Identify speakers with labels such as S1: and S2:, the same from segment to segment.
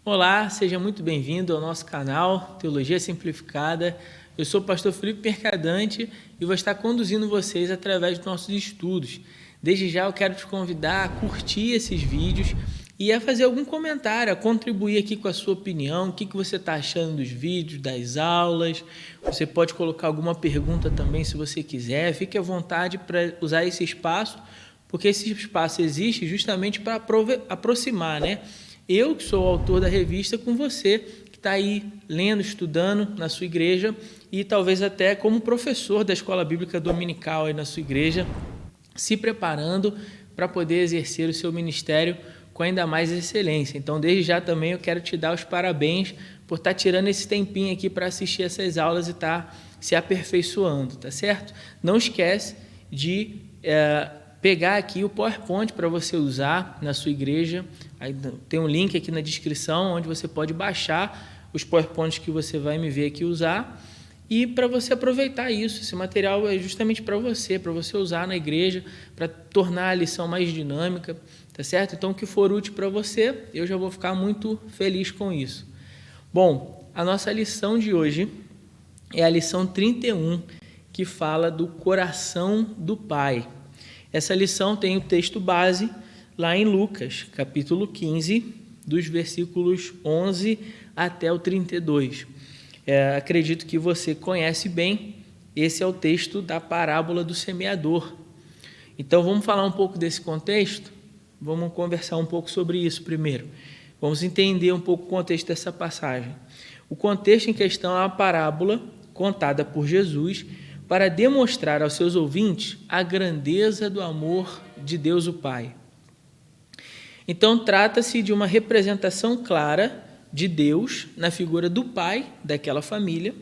S1: Olá, seja muito bem-vindo ao nosso canal Teologia Simplificada. Eu sou o pastor Felipe Mercadante e vou estar conduzindo vocês através dos nossos estudos. Desde já eu quero te convidar a curtir esses vídeos e a fazer algum comentário, a contribuir aqui com a sua opinião, o que você está achando dos vídeos, das aulas. Você pode colocar alguma pergunta também se você quiser. Fique à vontade para usar esse espaço, porque esse espaço existe justamente para aproximar, né? Eu, que sou o autor da revista, com você, que está aí lendo, estudando na sua igreja e talvez até como professor da Escola Bíblica Dominical aí na sua igreja, se preparando para poder exercer o seu ministério com ainda mais excelência. Então, desde já também eu quero te dar os parabéns por estar tirando esse tempinho aqui para assistir essas aulas e estar se aperfeiçoando, tá certo? Não esquece de pegar aqui o PowerPoint para você usar na sua igreja. Aí tem um link aqui na descrição onde você pode baixar os PowerPoints que você vai me ver aqui usar e para você aproveitar isso. Esse material é justamente para você usar na igreja, para tornar a lição mais dinâmica, tá certo? Então, o que for útil para você, eu já vou ficar muito feliz com isso. Bom, a nossa lição de hoje é a lição 31, que fala do coração do Pai. Essa lição tem o texto base lá em Lucas, capítulo 15, dos versículos 11 até o 32. Acredito que você conhece bem, esse é o texto da parábola do semeador. Então, vamos falar um pouco desse contexto? Vamos conversar um pouco sobre isso primeiro. Vamos entender um pouco o contexto dessa passagem. O contexto em questão é uma parábola contada por Jesus para demonstrar aos seus ouvintes a grandeza do amor de Deus o Pai. Então, trata-se de uma representação clara de Deus na figura do pai daquela família,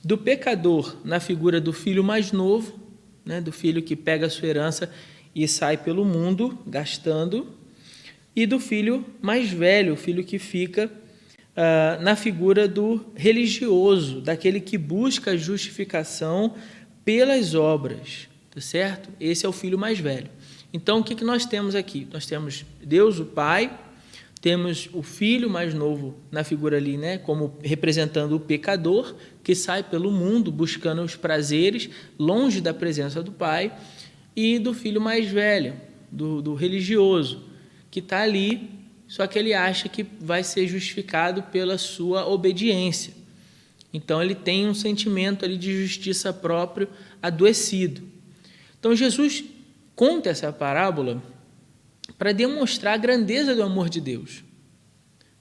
S1: do pecador na figura do filho mais novo, né, do filho que pega a sua herança e sai pelo mundo gastando, e do filho mais velho, o filho que fica na figura do religioso, daquele que busca a justificação pelas obras, tá certo? Esse é o filho mais velho. Então, o que nós temos aqui? Nós temos Deus, o Pai, temos o filho mais novo na figura ali, né, como representando o pecador, que sai pelo mundo buscando os prazeres, longe da presença do Pai, e do filho mais velho, do religioso, que está ali, só que ele acha que vai ser justificado pela sua obediência. Então, ele tem um sentimento ali de justiça próprio adoecido. Então, Jesus conta essa parábola para demonstrar a grandeza do amor de Deus,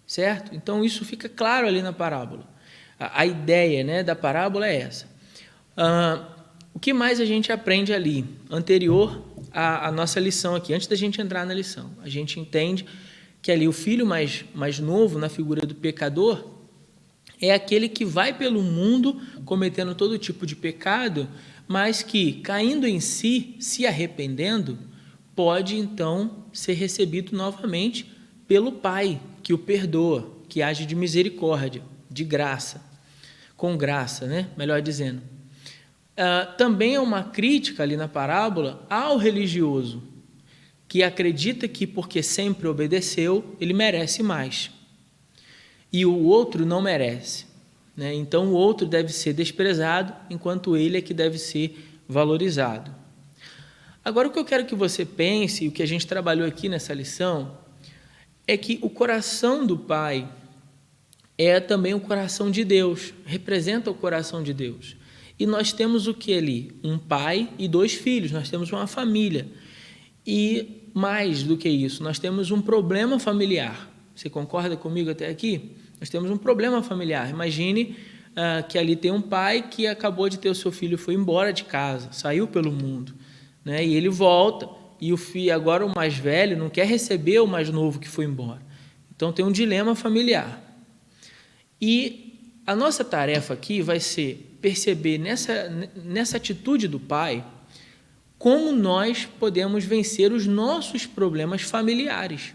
S1: certo? Então, isso fica claro ali na parábola. A ideia, né, da parábola é essa. O que mais a gente aprende ali, anterior à nossa lição aqui, antes da gente entrar na lição? A gente entende que ali o filho mais novo, na figura do pecador, é aquele que vai pelo mundo cometendo todo tipo de pecado, mas que, caindo em si, se arrependendo, pode então ser recebido novamente pelo Pai, que o perdoa, que age de misericórdia, de graça, com graça, né? Melhor dizendo. Também é uma crítica ali na parábola ao religioso, que acredita que porque sempre obedeceu, ele merece mais. E o outro não merece, né? Então, o outro deve ser desprezado, enquanto ele é que deve ser valorizado. Agora, o que eu quero que você pense, e o que a gente trabalhou aqui nessa lição, é que o coração do Pai é também o coração de Deus, representa o coração de Deus. E nós temos o que ali? Um pai e dois filhos, nós temos uma família. E mais do que isso, nós temos um problema familiar. Você concorda comigo até aqui? Nós temos um problema familiar. Imagine que ali tem um pai que acabou de ter o seu filho, foi embora de casa, saiu pelo mundo, né? E ele volta, e o filho, agora o mais velho, não quer receber o mais novo que foi embora. Então tem um dilema familiar. E a nossa tarefa aqui vai ser perceber nessa atitude do pai como nós podemos vencer os nossos problemas familiares.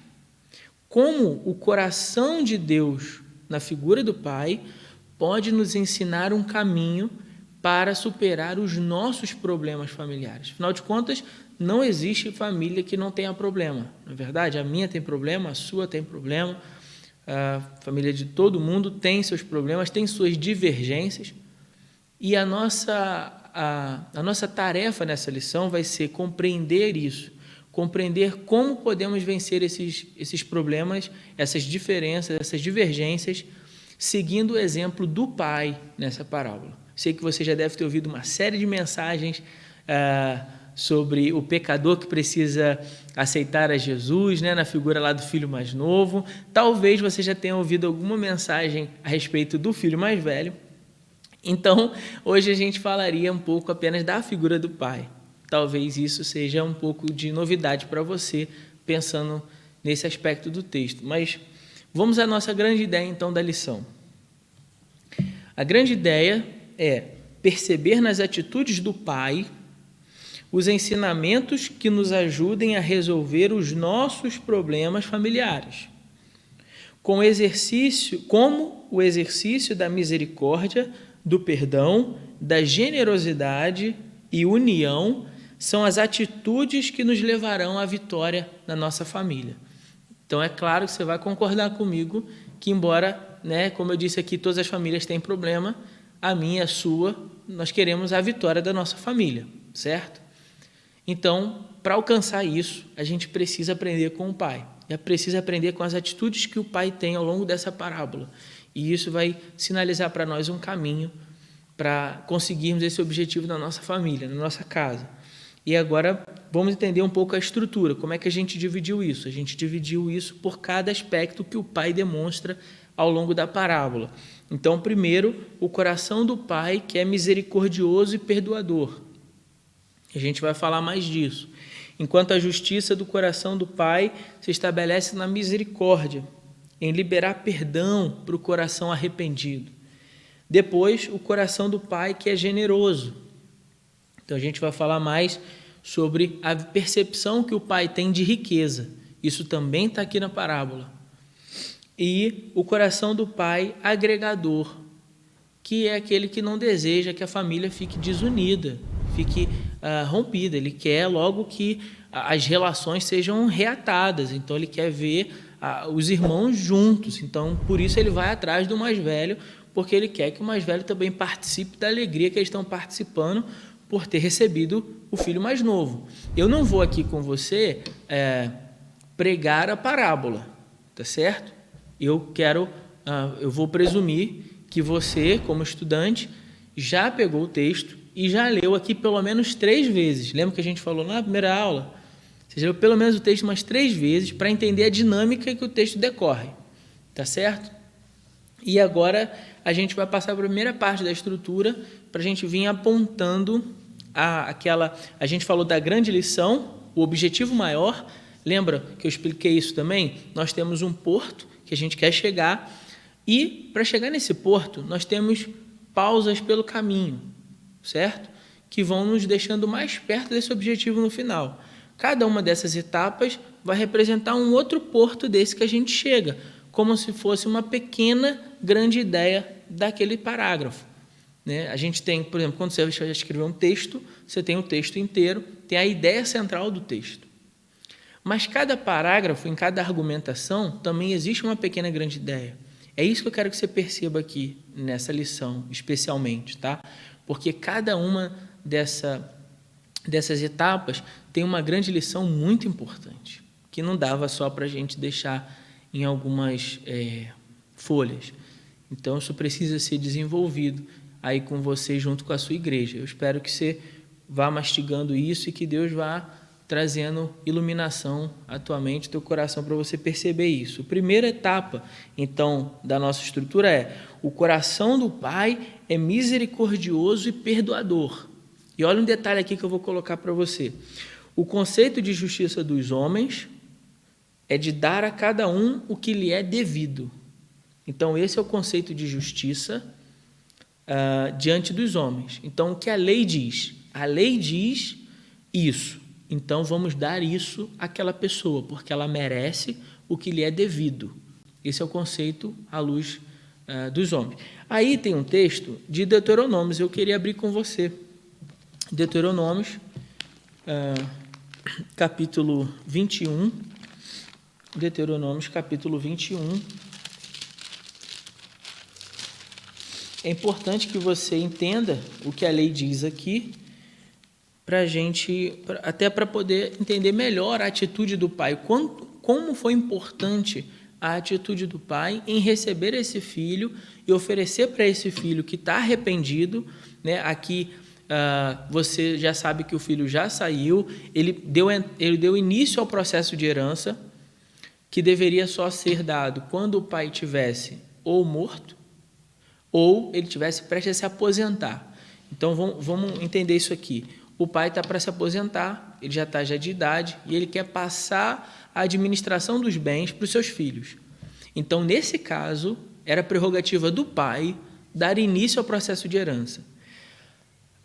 S1: Como o coração de Deus, na figura do Pai, pode nos ensinar um caminho para superar os nossos problemas familiares. Afinal de contas, não existe família que não tenha problema. Na verdade, a minha tem problema, a sua tem problema, a família de todo mundo tem seus problemas, tem suas divergências, e a nossa tarefa nessa lição vai ser compreender isso, compreender como podemos vencer esses problemas, essas diferenças, essas divergências, seguindo o exemplo do Pai nessa parábola. Sei que você já deve ter ouvido uma série de mensagens sobre o pecador que precisa aceitar a Jesus, né, na figura lá do filho mais novo. Talvez você já tenha ouvido alguma mensagem a respeito do filho mais velho. Então, hoje a gente falaria um pouco apenas da figura do Pai. Talvez isso seja um pouco de novidade para você, pensando nesse aspecto do texto. Mas vamos à nossa grande ideia, então, da lição. A grande ideia é perceber nas atitudes do Pai os ensinamentos que nos ajudem a resolver os nossos problemas familiares, como o exercício da misericórdia, do perdão, da generosidade e união são as atitudes que nos levarão à vitória na nossa família. Então, é claro que você vai concordar comigo que, embora, né, como eu disse aqui, todas as famílias têm problema, a minha, a sua, nós queremos a vitória da nossa família, certo? Então, para alcançar isso, a gente precisa aprender com o Pai. E precisa aprender com as atitudes que o Pai tem ao longo dessa parábola. E isso vai sinalizar para nós um caminho para conseguirmos esse objetivo na nossa família, na nossa casa. E agora vamos entender um pouco a estrutura. Como é que a gente dividiu isso? A gente dividiu isso por cada aspecto que o Pai demonstra ao longo da parábola. Então, primeiro, o coração do Pai, que é misericordioso e perdoador. A gente vai falar mais disso. Enquanto a justiça do coração do Pai se estabelece na misericórdia, em liberar perdão para o coração arrependido. Depois, o coração do Pai, que é generoso. Então, a gente vai falar mais sobre a percepção que o Pai tem de riqueza. Isso também está aqui na parábola. E o coração do Pai agregador, que é aquele que não deseja que a família fique desunida, fique rompida. Ele quer logo que as relações sejam reatadas. Então, ele quer ver os irmãos juntos. Então, por isso ele vai atrás do mais velho, porque ele quer que o mais velho também participe da alegria que eles estão participando por ter recebido o filho mais novo. Eu não vou aqui com você pregar a parábola, tá certo? Eu vou presumir que você, como estudante, já pegou o texto e já leu aqui pelo menos 3 vezes. Lembra que a gente falou lá na primeira aula? Você já leu pelo menos o texto umas 3 vezes para entender a dinâmica que o texto decorre, tá certo? E agora a gente vai passar para a primeira parte da estrutura para a gente vir apontando a gente falou da grande lição, o objetivo maior. Lembra que eu expliquei isso também? Nós temos um porto que a gente quer chegar e para chegar nesse porto nós temos pausas pelo caminho, certo? Que vão nos deixando mais perto desse objetivo no final. Cada uma dessas etapas vai representar um outro porto desse que a gente chega, como se fosse uma pequena, grande ideia daquele parágrafo, né? A gente tem, por exemplo, quando você vai escrever um texto, você tem o texto inteiro, tem a ideia central do texto. Mas cada parágrafo, em cada argumentação, também existe uma pequena, grande ideia. É isso que eu quero que você perceba aqui nessa lição, especialmente, tá? Porque cada uma dessas etapas tem uma grande lição muito importante, que não dava só para a gente deixar em algumas folhas. Então, isso precisa ser desenvolvido aí com você, junto com a sua igreja. Eu espero que você vá mastigando isso e que Deus vá trazendo iluminação à tua mente, ao teu coração, para você perceber isso. A primeira etapa, então, da nossa estrutura é: o coração do Pai é misericordioso e perdoador. E olha um detalhe aqui que eu vou colocar para você. O conceito de justiça dos homens é de dar a cada um o que lhe é devido. Então, esse é o conceito de justiça diante dos homens. Então, o que a lei diz? A lei diz isso. Então, vamos dar isso àquela pessoa, porque ela merece o que lhe é devido. Esse é o conceito à luz dos homens. Aí tem um texto de Deuteronômios, eu queria abrir com você. Deuteronômios, capítulo 21. Deuteronômios, capítulo 21. é importante que você entenda o que a lei diz aqui, até para poder entender melhor a atitude do pai, como foi importante a atitude do pai em receber esse filho e oferecer para esse filho que está arrependido, né? Aqui você já sabe que o filho já saiu, ele deu início ao processo de herança, que deveria só ser dado quando o pai tivesse ou morto, ou ele tivesse prestes a se aposentar. Então, vamos entender isso aqui. O pai está para se aposentar, ele já está de idade, e ele quer passar a administração dos bens para os seus filhos. Então, nesse caso, era prerrogativa do pai dar início ao processo de herança.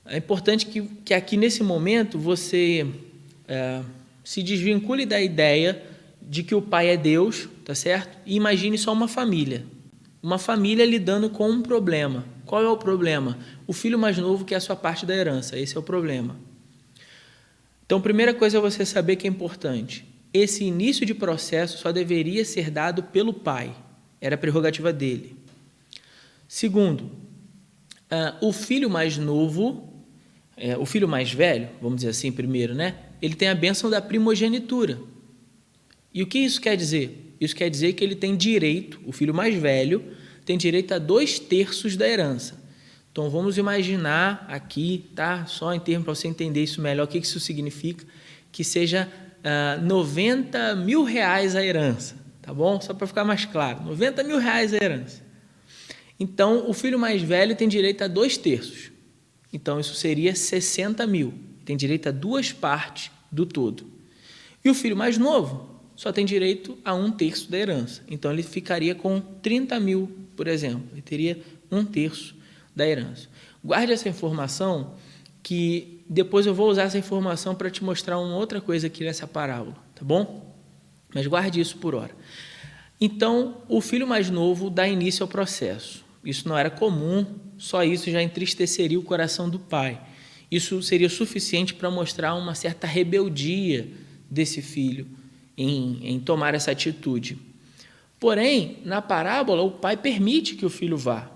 S1: É importante que aqui, nesse momento, você se desvincule da ideia de que o pai é Deus, tá certo? E imagine só uma família lidando com um problema. Qual é o problema? O filho mais novo quer a sua parte da herança, esse é o problema. Então, primeira coisa é você saber que é importante. Esse início de processo só deveria ser dado pelo pai, era prerrogativa dele. Segundo, o filho mais novo, o filho mais velho, vamos dizer assim primeiro, né? Ele tem a bênção da primogenitura. E o que isso quer dizer? Isso quer dizer que ele tem direito, o filho mais velho, tem direito a 2/3 da herança. Então, vamos imaginar aqui, tá? Só em termos para você entender isso melhor, o que isso significa, que seja R$90 mil a herança, tá bom? Só para ficar mais claro, R$90 mil a herança. Então, o filho mais velho tem direito a 2/3. Então, isso seria 60 mil. Tem direito a 2 partes do todo. E o filho mais novo só tem direito a 1/3 da herança. Então, ele ficaria com 30 mil, por exemplo. Ele teria 1/3 da herança. Guarde essa informação, que depois eu vou usar essa informação para te mostrar uma outra coisa aqui nessa parábola, tá bom? Mas guarde isso por hora. Então, o filho mais novo dá início ao processo. Isso não era comum, só isso já entristeceria o coração do pai. Isso seria suficiente para mostrar uma certa rebeldia desse filho em tomar essa atitude. Porém, na parábola, o pai permite que o filho vá.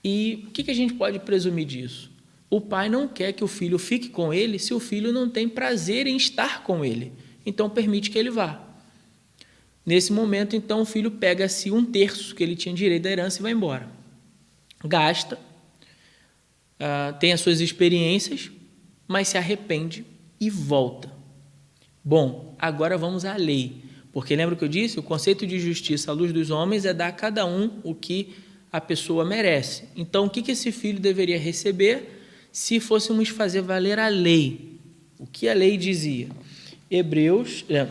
S1: E o que a gente pode presumir disso? O pai não quer que o filho fique com ele se o filho não tem prazer em estar com ele. Então, permite que ele vá. Nesse momento, então, o filho pega-se 1/3 que ele tinha direito da herança e vai embora. Gasta, tem as suas experiências, mas se arrepende e volta. Bom, agora vamos à lei, porque lembra que eu disse? O conceito de justiça à luz dos homens é dar a cada um o que a pessoa merece. Então, o que esse filho deveria receber se fôssemos fazer valer a lei? O que a lei dizia?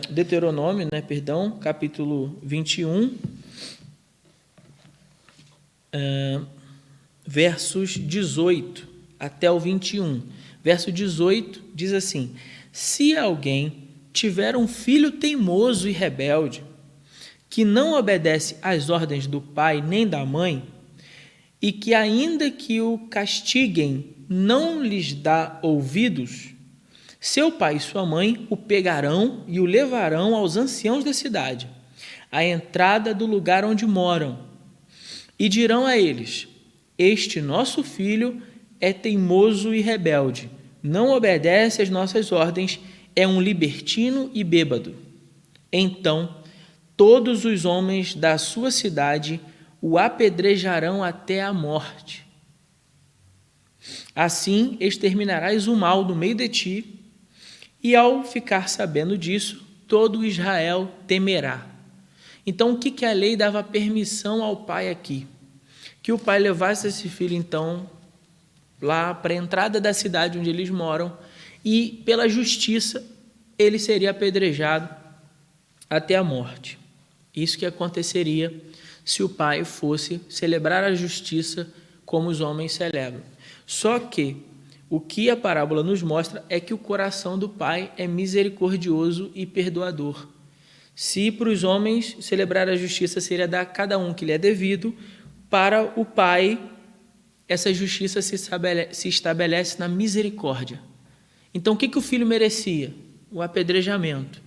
S1: Deuteronômio, capítulo 21, versos 18 até o 21. Verso 18 diz assim: se alguém tiver um filho teimoso e rebelde, que não obedece às ordens do pai nem da mãe, e que ainda que o castiguem não lhes dá ouvidos, seu pai e sua mãe o pegarão e o levarão aos anciãos da cidade, à entrada do lugar onde moram, e dirão a eles: este nosso filho é teimoso e rebelde, não obedece às nossas ordens, é um libertino e bêbado. Então, todos os homens da sua cidade o apedrejarão até a morte. Assim exterminarás o mal do meio de ti, e ao ficar sabendo disso, todo Israel temerá. Então, o que a lei dava permissão ao pai aqui? Que o pai levasse esse filho, então, lá para a entrada da cidade onde eles moram, e, pela justiça, ele seria apedrejado até a morte. Isso que aconteceria se o pai fosse celebrar a justiça como os homens celebram. Só que o que a parábola nos mostra é que o coração do pai é misericordioso e perdoador. Se para os homens celebrar a justiça seria dar a cada um que lhe é devido, para o pai essa justiça se estabelece na misericórdia. Então, o que o filho merecia? O apedrejamento.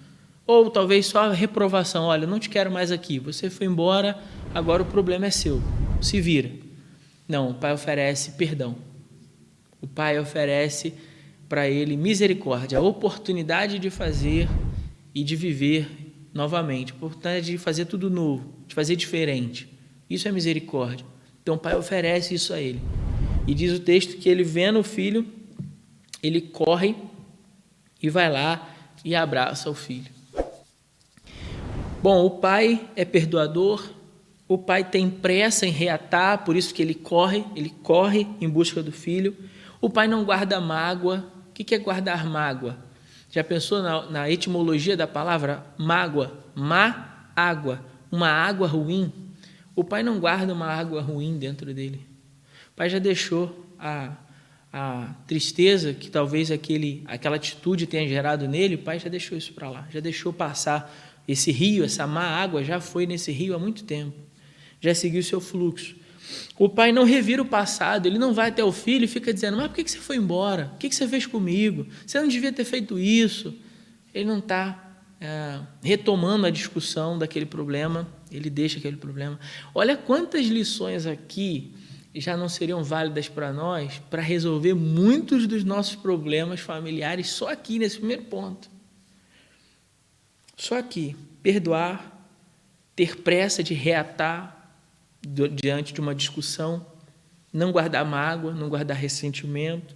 S1: Ou talvez só a reprovação. Olha, não te quero mais aqui. Você foi embora, agora o problema é seu. Se vira. Não, o pai oferece perdão. O pai oferece para ele misericórdia, a oportunidade de fazer e de viver novamente, a oportunidade de fazer tudo novo, de fazer diferente. Isso é misericórdia. Então o pai oferece isso a ele. E diz o texto que ele, vendo o filho, ele corre e vai lá e abraça o filho. Bom, o pai é perdoador, o pai tem pressa em reatar, por isso que ele corre em busca do filho. O pai não guarda mágoa. O que é guardar mágoa? Já pensou na etimologia da palavra mágoa? Água, uma água ruim. O pai não guarda uma água ruim dentro dele. O pai já deixou a tristeza que talvez aquela atitude tenha gerado nele, o pai já deixou isso para lá, já deixou passar esse rio, essa má água já foi nesse rio há muito tempo, já seguiu o seu fluxo. O pai não revira o passado, ele não vai até o filho e fica dizendo, mas por que você foi embora? O que você fez comigo? Você não devia ter feito isso. Ele não está retomando a discussão daquele problema, ele deixa aquele problema. Olha quantas lições aqui já não seriam válidas para nós, para resolver muitos dos nossos problemas familiares, só aqui, nesse primeiro ponto. Só aqui, perdoar, ter pressa de reatar diante de uma discussão, não guardar mágoa, não guardar ressentimento,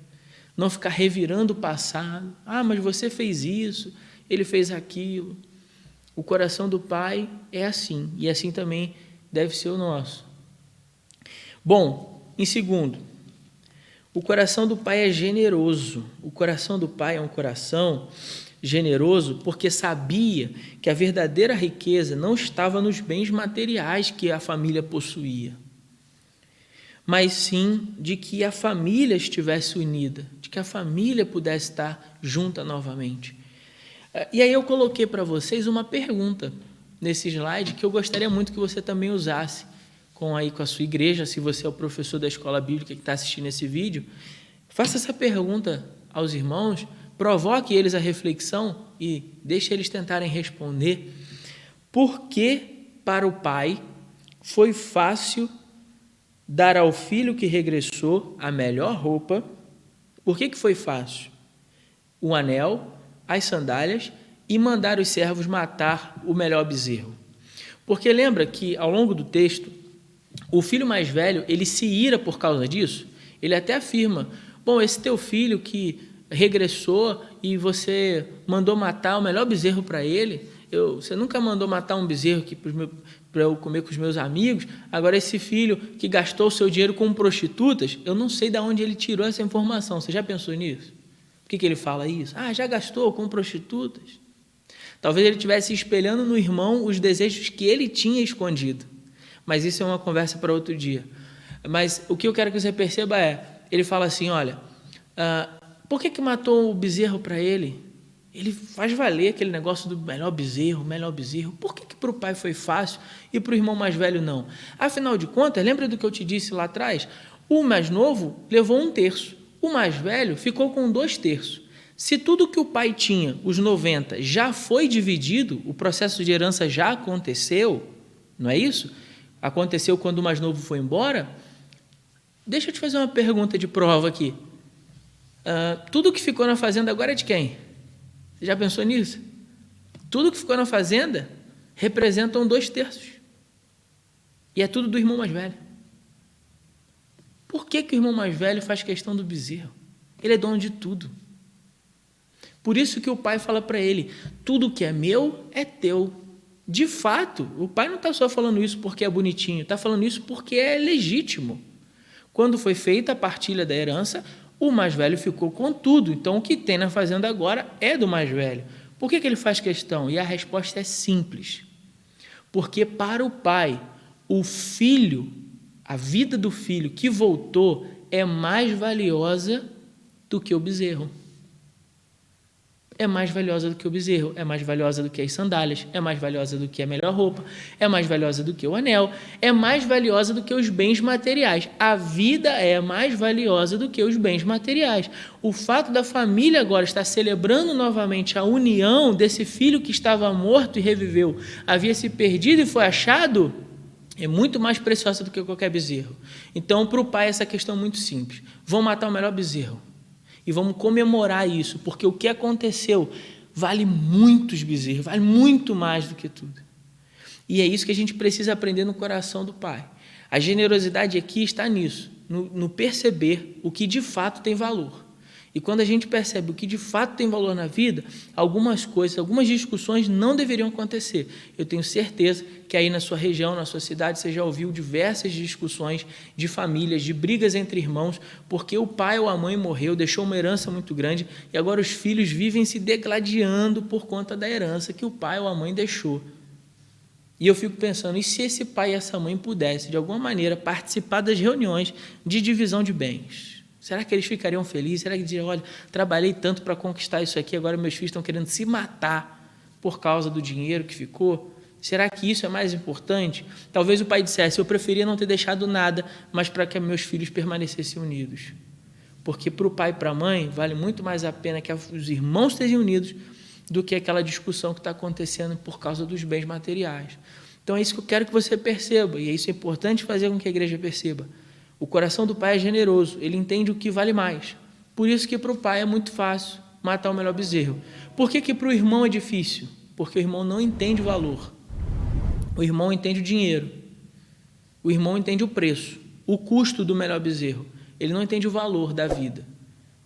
S1: não ficar revirando o passado. Mas você fez isso, ele fez aquilo. O coração do pai é assim, e assim também deve ser o nosso. Bom, em segundo, o coração do pai é generoso. O coração do pai é um coração generoso porque sabia que a verdadeira riqueza não estava nos bens materiais que a família possuía, mas sim de que a família estivesse unida, de que a família pudesse estar junta novamente. E aí eu coloquei para vocês uma pergunta nesse slide que eu gostaria muito que você também usasse com a sua igreja, se você é o professor da escola bíblica que está assistindo esse vídeo. Faça essa pergunta aos irmãos, provoque eles a reflexão e deixe eles tentarem responder. Por que para o pai foi fácil dar ao filho que regressou a melhor roupa? Por que foi fácil? O anel, as sandálias e mandar os servos matar o melhor bezerro. Porque lembra que ao longo do texto, o filho mais velho, ele se ira por causa disso. Ele até afirma, bom, esse teu filho que regressou e você mandou matar o melhor bezerro para ele, você nunca mandou matar um bezerro para eu comer com os meus amigos, agora esse filho que gastou o seu dinheiro com prostitutas, eu não sei de onde ele tirou essa informação. Você já pensou nisso? Por que ele fala isso? Já gastou com prostitutas. Talvez ele estivesse espelhando no irmão os desejos que ele tinha escondido. Mas isso é uma conversa para outro dia. Mas o que eu quero que você perceba ele fala assim, olha, por que matou o bezerro para ele? Ele faz valer aquele negócio do melhor bezerro. Por que para o pai foi fácil e para o irmão mais velho não? Afinal de contas, lembra do que eu te disse lá atrás? O mais novo levou 1/3. O mais velho ficou com 2/3. Se tudo que o pai tinha, os 90, já foi dividido, o processo de herança já aconteceu, não é isso? Aconteceu quando o mais novo foi embora. Deixa eu te fazer uma pergunta de prova aqui. Tudo que ficou na fazenda agora é de quem? Você já pensou nisso? Tudo que ficou na fazenda representam 2/3. E é tudo do irmão mais velho. Por que o irmão mais velho faz questão do bezerro? Ele é dono de tudo. Por isso que o pai fala para ele, tudo que é meu é teu. De fato, o pai não está só falando isso porque é bonitinho, está falando isso porque é legítimo. Quando foi feita a partilha da herança, o mais velho ficou com tudo. Então, o que tem na fazenda agora é do mais velho. Por que ele faz questão? E a resposta é simples. Porque para o pai, o filho, a vida do filho que voltou é mais valiosa do que o bezerro. É mais valiosa do que o bezerro, é mais valiosa do que as sandálias, é mais valiosa do que a melhor roupa, é mais valiosa do que o anel, é mais valiosa do que os bens materiais. A vida é mais valiosa do que os bens materiais. O fato da família agora estar celebrando novamente a união desse filho que estava morto e reviveu, havia se perdido e foi achado, é muito mais preciosa do que qualquer bezerro. Então, para o pai, essa questão é muito simples. Vamos matar o melhor bezerro e vamos comemorar isso, porque o que aconteceu vale muitos bezerros, vale muito mais do que tudo. E é isso que a gente precisa aprender no coração do pai. A generosidade aqui está nisso, no perceber o que de fato tem valor. E quando a gente percebe o que de fato tem valor na vida, algumas coisas, algumas discussões não deveriam acontecer. Eu tenho certeza que aí na sua região, na sua cidade, você já ouviu diversas discussões de famílias, de brigas entre irmãos, porque o pai ou a mãe morreu, deixou uma herança muito grande e agora os filhos vivem se degladiando por conta da herança que o pai ou a mãe deixou. E eu fico pensando, e se esse pai e essa mãe pudessem, de alguma maneira, participar das reuniões de divisão de bens? Será que eles ficariam felizes? Será que diriam, olha, trabalhei tanto para conquistar isso aqui, agora meus filhos estão querendo se matar por causa do dinheiro que ficou? Será que isso é mais importante? Talvez o pai dissesse, eu preferia não ter deixado nada, mas para que meus filhos permanecessem unidos. Porque para o pai e para a mãe, vale muito mais a pena que os irmãos estejam unidos do que aquela discussão que está acontecendo por causa dos bens materiais. Então é isso que eu quero que você perceba, e é isso importante fazer com que a igreja perceba. O coração do pai é generoso, ele entende o que vale mais. Por isso que para o pai é muito fácil matar o melhor bezerro. Por que para o irmão é difícil? Porque o irmão não entende o valor. O irmão entende o dinheiro. O irmão entende o preço, o custo do melhor bezerro. Ele não entende o valor da vida.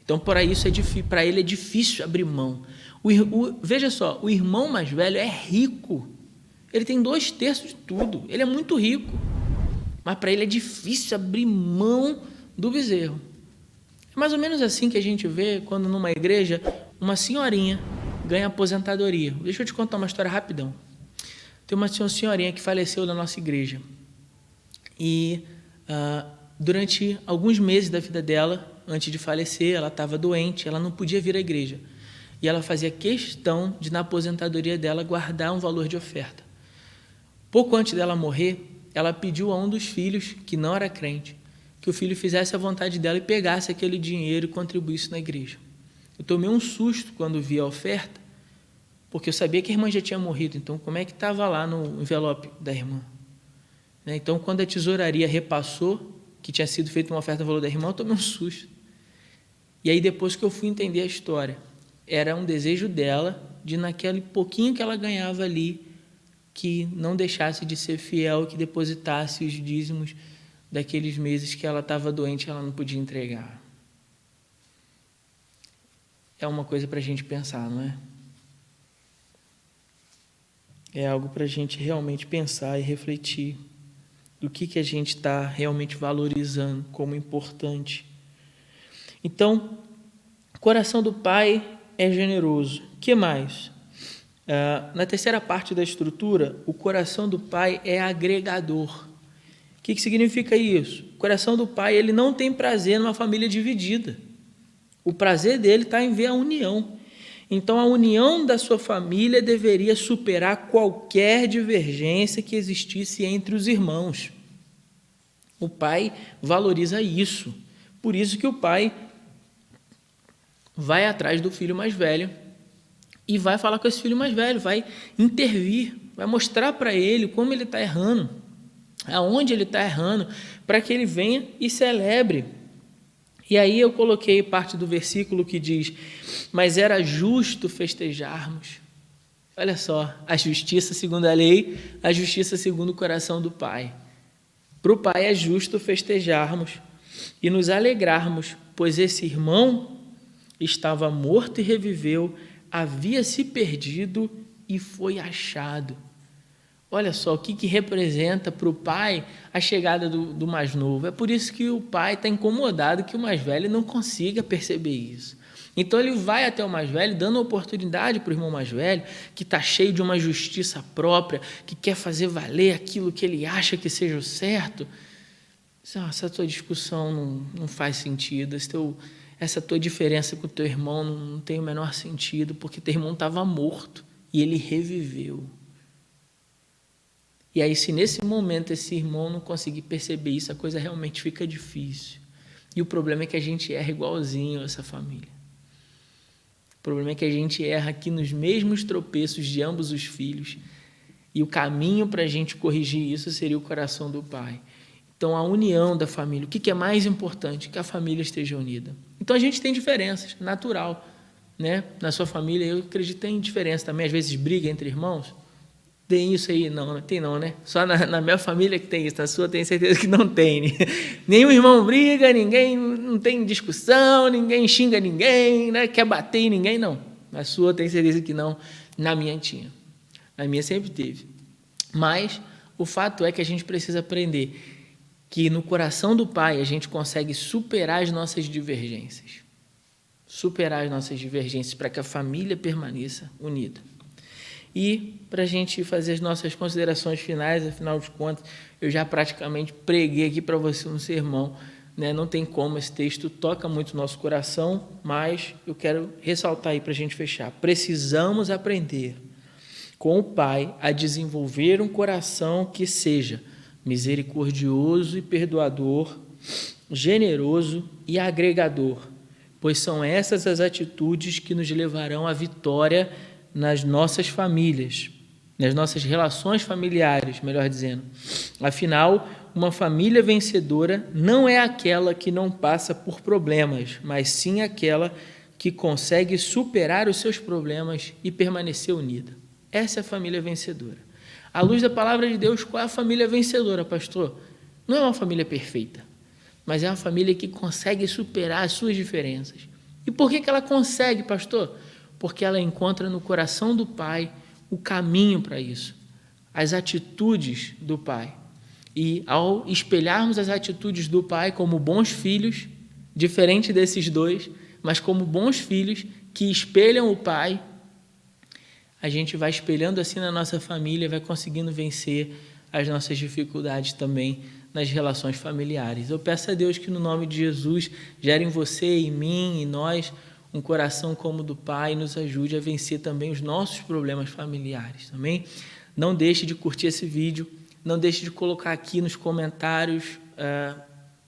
S1: Então, para ele é difícil abrir mão. Veja só, o irmão mais velho é rico. Ele tem 2/3 de tudo. Ele é muito rico. Mas para ele é difícil abrir mão do bezerro. É mais ou menos assim que a gente vê quando numa igreja uma senhorinha ganha aposentadoria. Deixa eu te contar uma história rapidão. Tem uma senhorinha que faleceu na nossa igreja. E durante alguns meses da vida dela, antes de falecer, ela estava doente, ela não podia vir à igreja. E ela fazia questão de, na aposentadoria dela, guardar um valor de oferta. Pouco antes dela morrer, ela pediu a um dos filhos, que não era crente, que o filho fizesse a vontade dela e pegasse aquele dinheiro e contribuísse na igreja. Eu tomei um susto quando vi a oferta, porque eu sabia que a irmã já tinha morrido, então como é que estava lá no envelope da irmã? Então, quando a tesouraria repassou, que tinha sido feita uma oferta no valor da irmã, eu tomei um susto. E aí, depois que eu fui entender a história, era um desejo dela, de naquele pouquinho que ela ganhava ali, que não deixasse de ser fiel, que depositasse os dízimos daqueles meses que ela estava doente e ela não podia entregar. É uma coisa para a gente pensar, não é? É algo para a gente realmente pensar e refletir do que a gente está realmente valorizando como importante. Então, o coração do pai é generoso. O que mais? Na terceira parte da estrutura, o coração do pai é agregador. O que significa isso? O coração do pai, ele não tem prazer numa família dividida. O prazer dele está em ver a união. Então, a união da sua família deveria superar qualquer divergência que existisse entre os irmãos. O pai valoriza isso. Por isso que o pai vai atrás do filho mais velho e vai falar com esse filho mais velho, vai intervir, vai mostrar para ele como ele está errando, aonde ele está errando, para que ele venha e celebre. E aí eu coloquei parte do versículo que diz, mas era justo festejarmos. Olha só, a justiça segundo a lei, a justiça segundo o coração do pai. Para o pai é justo festejarmos e nos alegrarmos, pois esse irmão estava morto e reviveu, havia se perdido e foi achado. Olha só o que representa para o pai a chegada do mais novo. É por isso que o pai está incomodado que o mais velho não consiga perceber isso. Então ele vai até o mais velho, dando oportunidade para o irmão mais velho, que está cheio de uma justiça própria, que quer fazer valer aquilo que ele acha que seja o certo. Essa tua discussão não faz sentido, essa tua diferença com o teu irmão não tem o menor sentido, porque teu irmão estava morto e ele reviveu. E aí, se nesse momento esse irmão não conseguir perceber isso, a coisa realmente fica difícil. E o problema é que a gente erra igualzinho a essa família. O problema é que a gente erra aqui nos mesmos tropeços de ambos os filhos. E o caminho para a gente corrigir isso seria o coração do Pai. Então, a união da família. O que é mais importante? Que a família esteja unida. Então, a gente tem diferenças, natural. Né? Na sua família, eu acredito que tem diferença também. Às vezes, briga entre irmãos. Tem isso aí? Não, tem não, né? Só na minha família que tem isso. Na sua, tenho certeza que não tem. Né? Nenhum irmão briga, ninguém não tem discussão, ninguém xinga ninguém, né? Quer bater em ninguém, não. Na sua, tenho certeza que não. Na minha tinha. Na minha sempre teve. Mas o fato é que a gente precisa aprender que no coração do Pai a gente consegue superar as nossas divergências. Superar as nossas divergências para que a família permaneça unida. E para a gente fazer as nossas considerações finais, afinal de contas, eu já praticamente preguei aqui para você um sermão, né? Não tem como, esse texto toca muito o nosso coração, mas eu quero ressaltar aí para a gente fechar. Precisamos aprender com o Pai a desenvolver um coração que seja misericordioso e perdoador, generoso e agregador, pois são essas as atitudes que nos levarão à vitória nas nossas famílias, nas nossas relações familiares, melhor dizendo. Afinal, uma família vencedora não é aquela que não passa por problemas, mas sim aquela que consegue superar os seus problemas e permanecer unida. Essa é a família vencedora. À luz da palavra de Deus, qual é a família vencedora, pastor? Não é uma família perfeita, mas é uma família que consegue superar as suas diferenças. E por que ela consegue, pastor? Porque ela encontra no coração do Pai o caminho para isso, as atitudes do Pai. E ao espelharmos as atitudes do Pai como bons filhos, diferente desses dois, mas como bons filhos que espelham o Pai, a gente vai espelhando assim na nossa família, vai conseguindo vencer as nossas dificuldades também nas relações familiares. Eu peço a Deus que no nome de Jesus gere em você, em mim, em nós, um coração como o do Pai e nos ajude a vencer também os nossos problemas familiares, amém? Não deixe de curtir esse vídeo, não deixe de colocar aqui nos comentários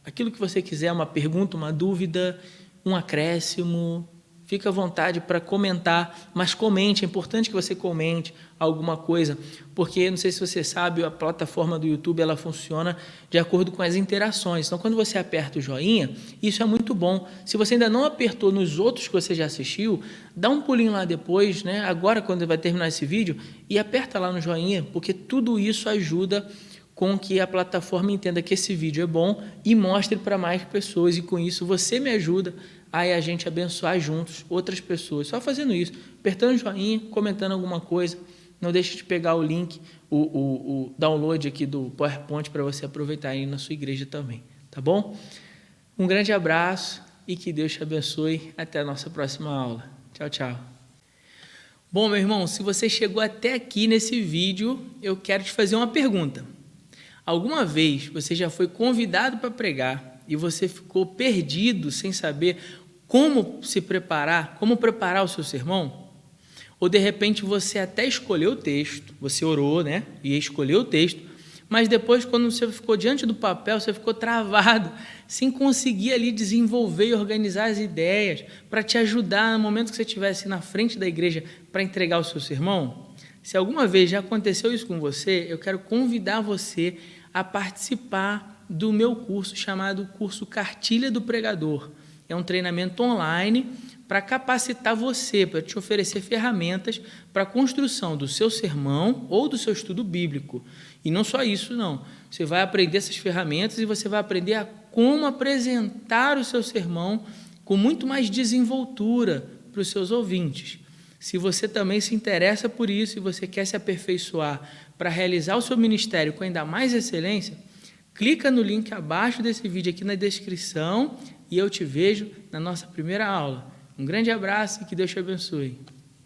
S1: aquilo que você quiser, uma pergunta, uma dúvida, um acréscimo. Fique à vontade para comentar, mas comente, é importante que você comente alguma coisa, porque, não sei se você sabe, a plataforma do YouTube ela funciona de acordo com as interações. Então, quando você aperta o joinha, isso é muito bom. Se você ainda não apertou nos outros que você já assistiu, dá um pulinho lá depois, né? Agora, quando vai terminar esse vídeo, e aperta lá no joinha, porque tudo isso ajuda com que a plataforma entenda que esse vídeo é bom e mostre para mais pessoas, e com isso você me ajuda a gente abençoar juntos outras pessoas. Só fazendo isso, apertando o joinha, comentando alguma coisa. Não deixe de pegar o link, o download aqui do PowerPoint para você aproveitar aí na sua igreja também, tá bom? Um grande abraço e que Deus te abençoe. Até a nossa próxima aula. Tchau, tchau. Bom, meu irmão, se você chegou até aqui nesse vídeo, eu quero te fazer uma pergunta. Alguma vez você já foi convidado para pregar e você ficou perdido sem saber como se preparar, como preparar o seu sermão? Ou de repente você até escolheu o texto, você orou, né? E escolheu o texto, mas depois quando você ficou diante do papel, você ficou travado, sem conseguir ali desenvolver e organizar as ideias para te ajudar no momento que você estivesse na frente da igreja para entregar o seu sermão? Se alguma vez já aconteceu isso com você, eu quero convidar você a participar do meu curso chamado Curso Cartilha do Pregador. É um treinamento online para capacitar você, para te oferecer ferramentas para a construção do seu sermão ou do seu estudo bíblico. E não só isso, não. Você vai aprender essas ferramentas e você vai aprender a como apresentar o seu sermão com muito mais desenvoltura para os seus ouvintes. Se você também se interessa por isso e você quer se aperfeiçoar para realizar o seu ministério com ainda mais excelência, clica no link abaixo desse vídeo aqui na descrição e eu te vejo na nossa primeira aula. Um grande abraço e que Deus te abençoe.